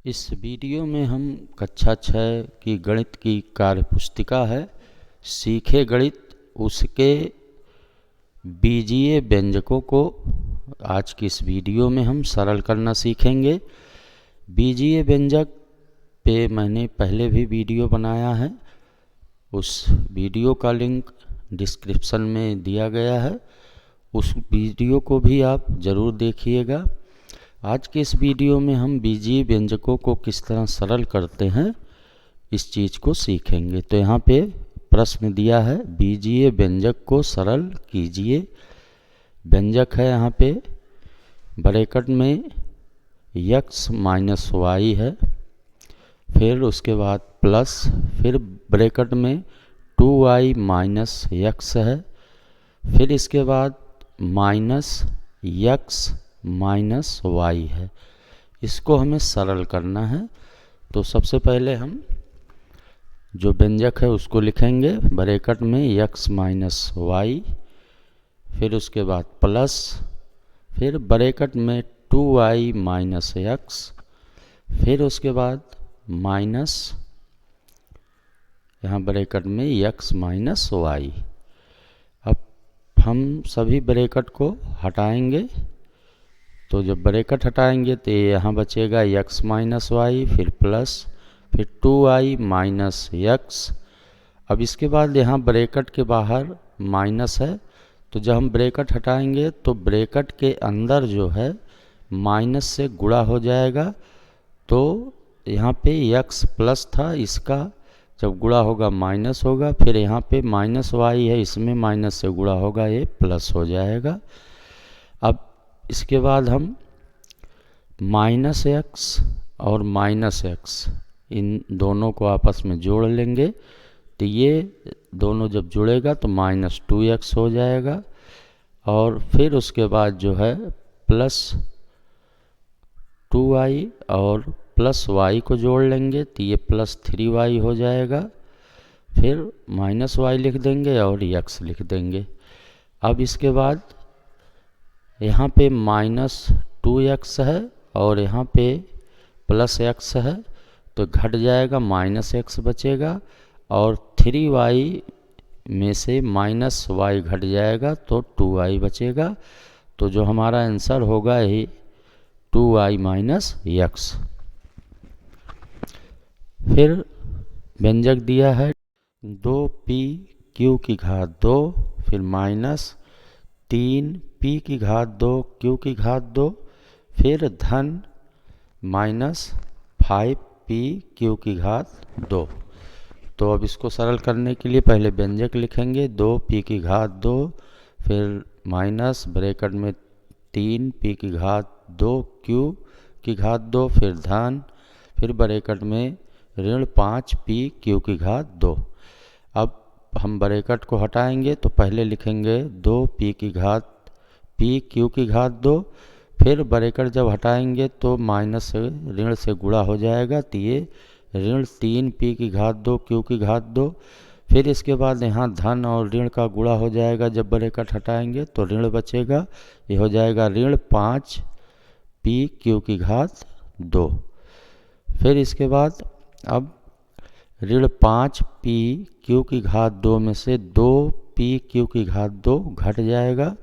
इस वीडियो में हम कक्षा 6 की गणित की कार्यपुस्तिका है सीखे गणित उसके बीजीय व्यंजकों को आज की इस वीडियो में हम सरल करना सीखेंगे। बीजीय व्यंजक पे मैंने पहले भी वीडियो बनाया है, उस वीडियो का लिंक डिस्क्रिप्शन में दिया गया है, उस वीडियो को भी आप ज़रूर देखिएगा। आज के इस वीडियो में हम बीजीय व्यंजकों को किस तरह सरल करते हैं इस चीज़ को सीखेंगे। तो यहाँ पे प्रश्न दिया है, बीजीय व्यंजक को सरल कीजिए। व्यंजक है यहाँ पे ब्रैकेट में x माइनस वाई है, फिर उसके बाद प्लस, फिर ब्रैकेट में 2y माइनस x है, फिर इसके बाद माइनस x माइनस वाई है। इसको हमें सरल करना है। तो सबसे पहले हम जो व्यंजक है उसको लिखेंगे ब्रैकेट में x माइनस वाई, फिर उसके बाद प्लस, फिर ब्रैकेट में 2y माइनस x, फिर उसके बाद माइनस यहाँ ब्रैकेट में x माइनस वाई। अब हम सभी ब्रैकेट को हटाएंगे, तो जब ब्रैकेट हटाएंगे तो यहाँ बचेगा x माइनस वाई, फिर प्लस, फिर 2y माइनस x। अब इसके बाद यहाँ ब्रैकेट के बाहर माइनस है, तो जब हम ब्रैकेट हटाएंगे तो ब्रैकेट के अंदर जो है माइनस से गुणा हो जाएगा। तो यहाँ पे x प्लस था, इसका जब गुणा होगा माइनस होगा, फिर यहाँ पे माइनस वाई है, इसमें माइनस से गुणा होगा, ये प्लस हो जाएगा। अब इसके बाद हम माइनस एक्स और माइनस एक्स इन दोनों को आपस में जोड़ लेंगे, तो ये दोनों जब जुड़ेगा तो माइनस 2x हो जाएगा। और फिर उसके बाद जो है प्लस 2y और प्लस y को जोड़ लेंगे, तो ये प्लस 3y हो जाएगा। फिर माइनस y लिख देंगे और x लिख देंगे। अब इसके बाद यहाँ पे माइनस 2x है और यहाँ पे प्लस x है, तो घट जाएगा, माइनस x बचेगा और 3y में से माइनस y घट जाएगा तो 2y बचेगा। तो जो हमारा आंसर होगा ये 2y माइनस x। फिर व्यंजक दिया है 2p q की घात 2, फिर माइनस 3p की घात 2 q की घात 2, फिर धन माइनस 5p q की घात 2। तो अब इसको सरल करने के लिए पहले व्यंजक लिखेंगे 2p की घात 2, फिर माइनस ब्रैकेट में 3p की घात 2 q की घात 2, फिर धन, फिर ब्रैकेट में ऋण 5p q की घात 2। अब हम ब्रैकेट को हटाएंगे तो पहले लिखेंगे 2p की घात p q की घात 2, फिर ब्रैकेट जब हटाएंगे तो माइनस से ऋण से गुणा हो जाएगा, तो ये ऋण 3p की घात 2 q की घात 2। फिर इसके बाद यहाँ धन और ऋण का गुणा हो जाएगा, जब ब्रैकेट हटाएंगे तो ऋण बचेगा, ये हो जाएगा ऋण 5p q की घात 2। फिर इसके बाद अब ऋण 5p q की घात 2 में से 2p q की घात 2 घट जाएगा,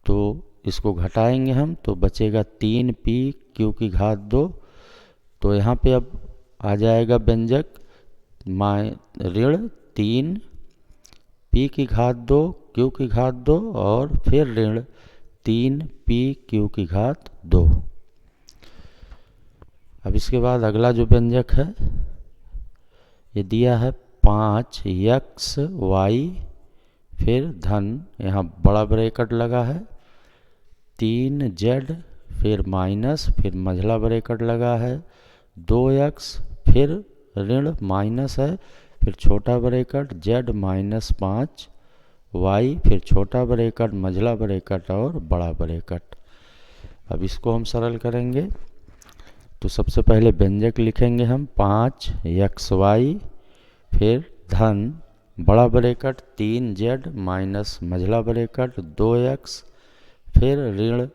तो इसको घटाएंगे हम तो बचेगा 3p q की घात 2। तो यहाँ पे अब आ जाएगा व्यंजक ऋण 3p की घात 2 q की घात 2 और फिर ऋण 3p q की घात 2। अब इसके बाद अगला जो व्यंजक है ये दिया है 5xy, फिर धन, यहाँ बड़ा ब्रैकेट लगा है, 3z, फिर माइनस, फिर मझला ब्रैकेट लगा है 2x, फिर ऋण माइनस है, फिर छोटा ब्रैकेट z माइनस 5y, फिर छोटा ब्रैकेट मझला ब्रैकेट और बड़ा ब्रैकेट। अब इसको हम सरल करेंगे तो सबसे पहले व्यंजक लिखेंगे हम 5xy, फिर धन बड़ा bracket 3z minus मझला bracket 2x, फिर ऋण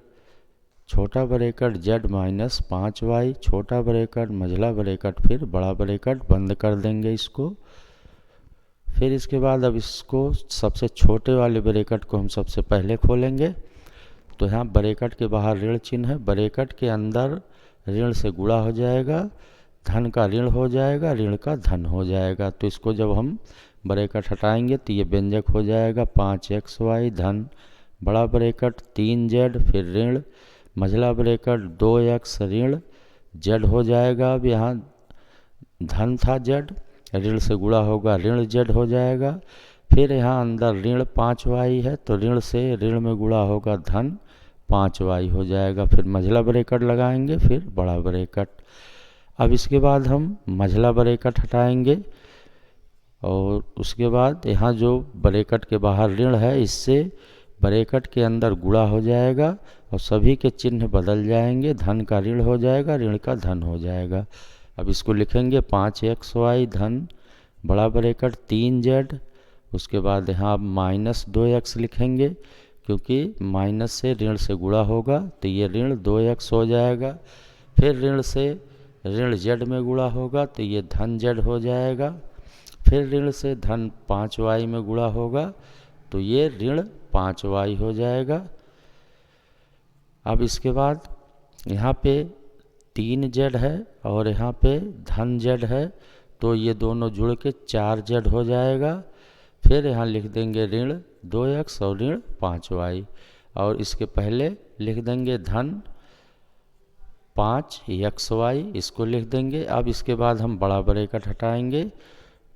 छोटा ब्रैकेट z माइनस 5y, छोटा ब्रैकेट मझला ब्रैकेट फिर बड़ा ब्रैकेट बंद कर देंगे इसको। फिर इसके बाद अब इसको सबसे छोटे वाले ब्रैकेट को हम सबसे पहले खोलेंगे। तो यहाँ ब्रैकेट के बाहर ऋण चिन्ह है, ब्रैकेट के अंदर ऋण से गुणा हो जाएगा, धन का ऋण हो जाएगा, ऋण का धन हो जाएगा। तो इसको जब हम ब्रैकेट हटाएंगे तो ये व्यंजक हो जाएगा 5xy धन बड़ा ब्रैकेट 3z फिर ऋण मझला ब्रैकेट 2x ऋण z हो जाएगा। अब यहाँ धन था z, ऋण से गुणा होगा ऋण z हो जाएगा। फिर यहाँ अंदर ऋण 5y है तो ऋण से ऋण में गुणा होगा धन 5y हो जाएगा। फिर मझला ब्रैकेट लगाएंगे फिर बड़ा ब्रैकेट। अब इसके बाद हम मझला ब्रैकेट हटाएंगे और उसके बाद यहाँ जो ब्रैकेट के बाहर ऋण है इससे ब्रैकेट के अंदर गुणा हो जाएगा और सभी के चिन्ह बदल जाएंगे, धन का ऋण हो जाएगा, ऋण का धन हो जाएगा। अब इसको लिखेंगे 5xy धन बड़ा ब्रैकेट 3z, उसके बाद यहाँ माइनस 2x लिखेंगे क्योंकि माइनस से ऋण से गुणा होगा तो ये ऋण 2x हो जाएगा। फिर ऋण से ऋण z में गुणा होगा तो ये धन z हो जाएगा। फिर ऋण से धन 5y में गुणा होगा तो ये ऋण 5y हो जाएगा। अब इसके बाद यहाँ पे 3z है और यहाँ पे धन z है तो ये दोनों जुड़ के 4z हो जाएगा। फिर यहाँ लिख देंगे ऋण 2x और ऋण 5y और इसके पहले लिख देंगे धन 5xy, इसको लिख देंगे। अब इसके बाद हम बड़ा ब्रैकेट हटाएंगे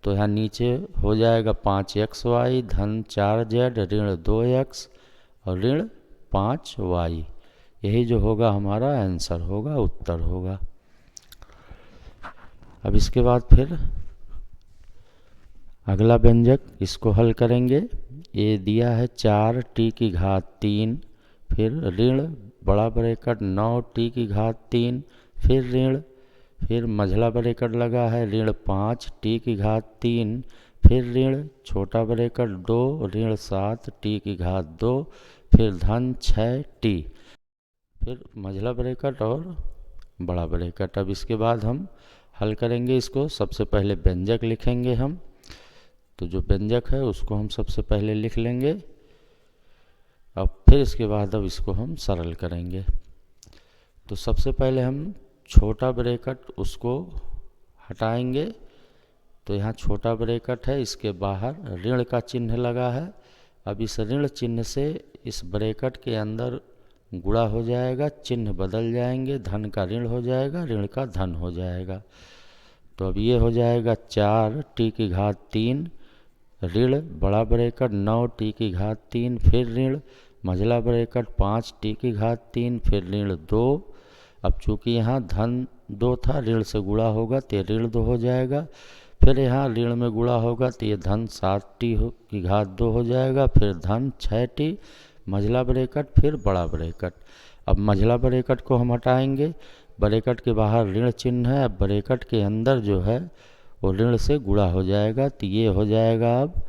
तो यहाँ नीचे हो जाएगा 5xy धन 4z ऋण 2x और ऋण 5y। यही जो होगा हमारा आंसर होगा, उत्तर होगा। अब इसके बाद फिर अगला व्यंजक इसको हल करेंगे। ये दिया है 4t की घात 3 फिर ऋण बड़ा ब्रैकेट 9t की घात 3 फिर ऋण फिर मझला ब्रैकेट लगा है ऋण 5t की घात 3 फिर ऋण छोटा ब्रैकेट 2 ऋण 7t की घात 2 फिर धन 6t फिर मझला ब्रैकेट और बड़ा ब्रैकेट। अब इसके बाद हम हल करेंगे इसको। सबसे पहले व्यंजक लिखेंगे हम, तो जो व्यंजक है उसको हम सबसे पहले लिख लेंगे। अब फिर इसके बाद अब इसको हम सरल करेंगे। तो सबसे पहले हम छोटा ब्रैकेट उसको हटाएंगे तो यहाँ छोटा ब्रैकेट है, इसके बाहर ऋण का चिन्ह लगा है। अब इस ऋण चिन्ह से इस ब्रैकेट के अंदर गुणा हो जाएगा, चिन्ह बदल जाएंगे, धन का ऋण हो जाएगा, ऋण का धन हो जाएगा। तो अब ये हो जाएगा 4t की घात 3 ऋण बड़ा ब्रैकेट 9t की घात 3 फिर ऋण मझला ब्रैकेट 5t की घात 3 फिर ऋण 2। अब चूँकि यहाँ धन 2 था, ऋण से गुणा होगा तो ऋण 2 हो जाएगा। फिर यहाँ ऋण में गुणा होगा तो ये धन 7t की घात 2 हो जाएगा। फिर धन 6t मझला ब्रैकेट फिर बड़ा ब्रैकेट। अब मझला ब्रैकेट को हम हटाएंगे, ब्रैकेट के बाहर ऋण चिन्ह है, अब ब्रैकेट के अंदर जो है वो ऋण से गुणा हो जाएगा तो ये हो जाएगा अब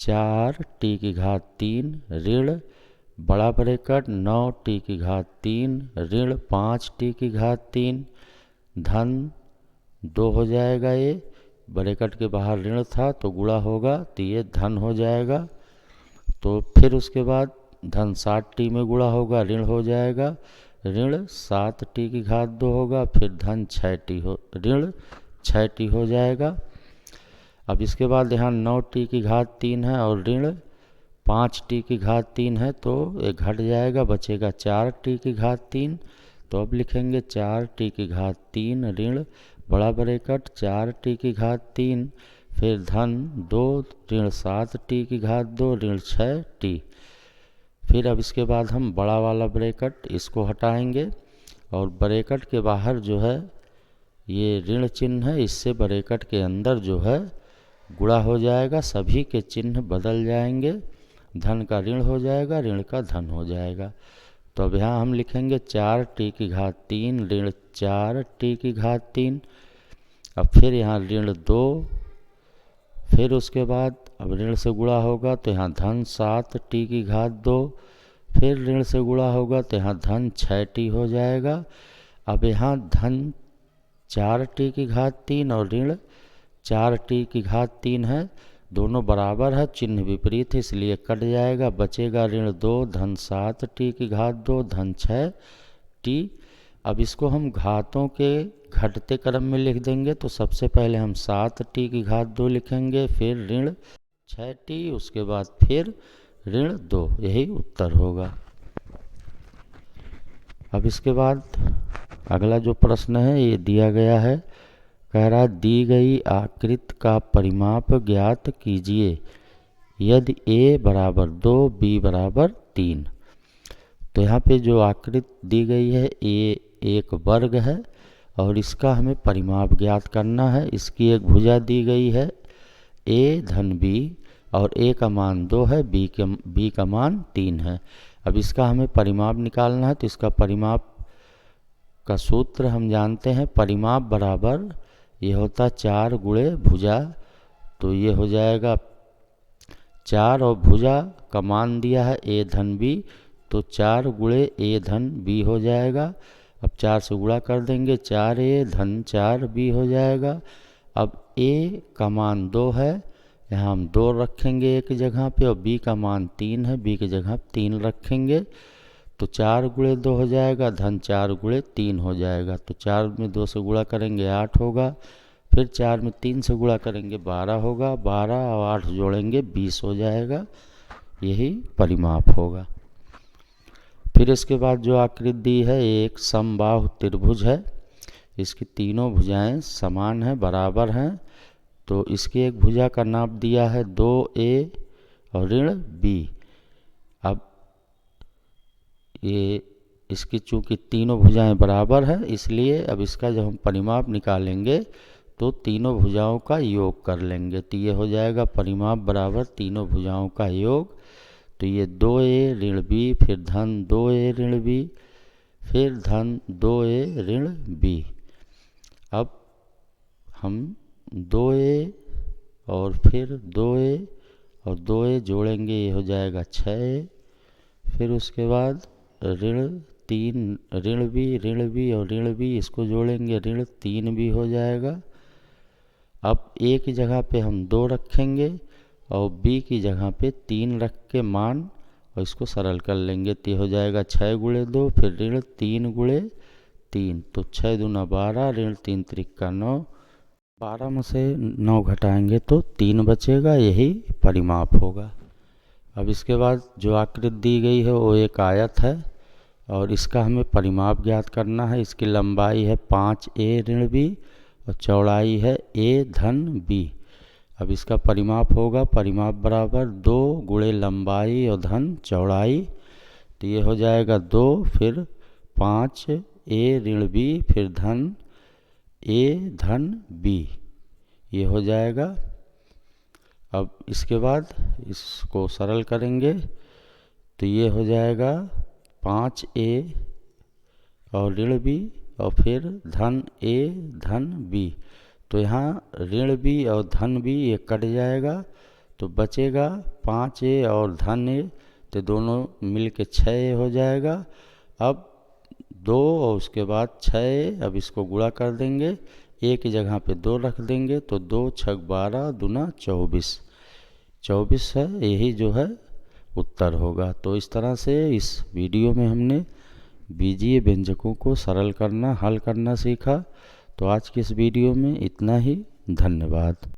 4t की घात 3 ऋण बड़ा ब्रैकेट 9t की घात 3 ऋण 5t की घात 3 धन 2 हो जाएगा। ये ब्रैकेट के बाहर ऋण था तो गुणा होगा तो ये धन हो जाएगा। तो फिर उसके बाद धन 7t में गुणा होगा, ऋण हो जाएगा, ऋण 7t की घात 2 होगा फिर धन 6t हो ऋण 6t हो जाएगा। अब इसके बाद यहाँ 9t की घात 3 है और ऋण 5t की घात 3 है तो ये घट जाएगा, बचेगा 4t की घात 3। तो अब लिखेंगे 4t की घात 3 ऋण बड़ा ब्रैकेट 4t की घात 3 फिर धन 2 ऋण 7t की घात 2 ऋण 6t। फिर अब इसके बाद हम बड़ा वाला ब्रैकेट इसको हटाएंगे और ब्रैकेट के बाहर जो है ये ऋण चिन्ह है, इससे ब्रैकेट के अंदर जो है गुणा हो जाएगा, सभी के चिन्ह बदल जाएंगे, धन का ऋण हो जाएगा, ऋण का धन हो जाएगा। तो अब यहाँ हम लिखेंगे 4t की घात 3 ऋण 4t की घात 3। अब फिर यहाँ ऋण 2 फिर उसके बाद अब ऋण से गुणा होगा तो यहाँ धन 7t की घात 2 फिर ऋण से गुणा होगा तो यहाँ धन 6t हो जाएगा। अब यहाँ धन 4t की घात 3 और ऋण 4t की घात 3 है, दोनों बराबर है, चिन्ह विपरीत है इसलिए कट जाएगा। बचेगा ऋण 2 धन 7t की घात 2 धन 6t। अब इसको हम घातों के घटते क्रम में लिख देंगे, तो सबसे पहले हम 7t की घात 2 लिखेंगे, फिर ऋण 6t, उसके बाद फिर ऋण 2, यही उत्तर होगा। अब इसके बाद अगला जो प्रश्न है ये दिया गया है, कह रहा दी गई आकृति का परिमाप ज्ञात कीजिए यदि a बराबर 2 b बराबर 3। तो यहाँ पे जो आकृति दी गई है a एक वर्ग है और इसका हमें परिमाप ज्ञात करना है। इसकी एक भुजा दी गई है a धन b और a का मान 2 है, b का मान 3 है। अब इसका हमें परिमाप निकालना है, तो इसका परिमाप का सूत्र हम जानते हैं, परिमाप बराबर ये होता 4 गुणे भुजा, तो ये हो जाएगा 4 और भुजा का मान दिया है a धन b, तो 4 गुणे a धन b हो जाएगा। अब 4 से गुणा कर देंगे, 4a धन 4b हो जाएगा। अब a का मान 2 है, यहाँ हम 2 रखेंगे एक जगह पे, और b का मान 3 है, b की जगह 3 रखेंगे, तो 4 गुणे 2 हो जाएगा, धन 4 गुणे 3 हो जाएगा। तो 4 में 2 से गुणा करेंगे 8 होगा, फिर 4 में 3 से गुणा करेंगे 12 होगा, 12 और 8 जोड़ेंगे 20 हो जाएगा, यही परिमाप होगा। फिर इसके बाद जो आकृति दी है एक समबाहु त्रिभुज है, इसकी तीनों भुजाएं समान हैं, बराबर हैं, तो इसकी एक भुजा का नाप दिया है 2a और ऋण b। अब ये इसकी चूंकि तीनों भुजाएं बराबर हैं, इसलिए अब इसका जब हम परिमाप निकालेंगे तो तीनों भुजाओं का योग कर लेंगे, तो ये हो जाएगा परिमाप बराबर तीनों भुजाओं का योग। तो ये 2a ऋण b, फिर धन 2a ऋण b, फिर धन 2a ऋण b। अब हम 2a और फिर 2a और 2a जोड़ेंगे, ये हो जाएगा 6a, फिर उसके बाद ऋण 3 ऋण b और ऋण b, इसको जोड़ेंगे ऋण 3b हो जाएगा। अब a की जगह पे हम 2 रखेंगे और b की जगह पे 3 रख के मान और इसको सरल कर लेंगे, तो हो जाएगा 6 गुणे 2, फिर ऋण 3 गुणे 3, तो 6 दूना 12, ऋण 3 त्रिका 9, 12 में से 9 घटाएंगे तो 3 बचेगा, यही परिमाप होगा। अब इसके बाद जो आकृति दी गई है वो एक आयत है और इसका हमें परिमाप ज्ञात करना है। इसकी लंबाई है 5a ऋण b और चौड़ाई है a धन b। अब इसका परिमाप होगा, परिमाप बराबर 2 गुणे लंबाई और धन चौड़ाई, तो ये हो जाएगा 2, फिर 5a ऋण b, फिर धन a धन b, ये हो जाएगा। अब इसके बाद इसको सरल करेंगे तो ये हो जाएगा 5a और ऋण b और फिर धन a धन b, तो यहाँ ऋण b और धन b ये कट जाएगा, तो बचेगा 5a और धन a, तो दोनों मिल के 6a हो जाएगा। अब 2 और उसके बाद 6a, अब इसको गुणा कर देंगे, a की जगह पे 2 रख देंगे, तो 2 6 12 दूना 24 है, यही जो है उत्तर होगा। तो इस तरह से इस वीडियो में हमने बीजीय व्यंजकों को सरल करना, हल करना सीखा। तो आज की इस वीडियो में इतना ही, धन्यवाद।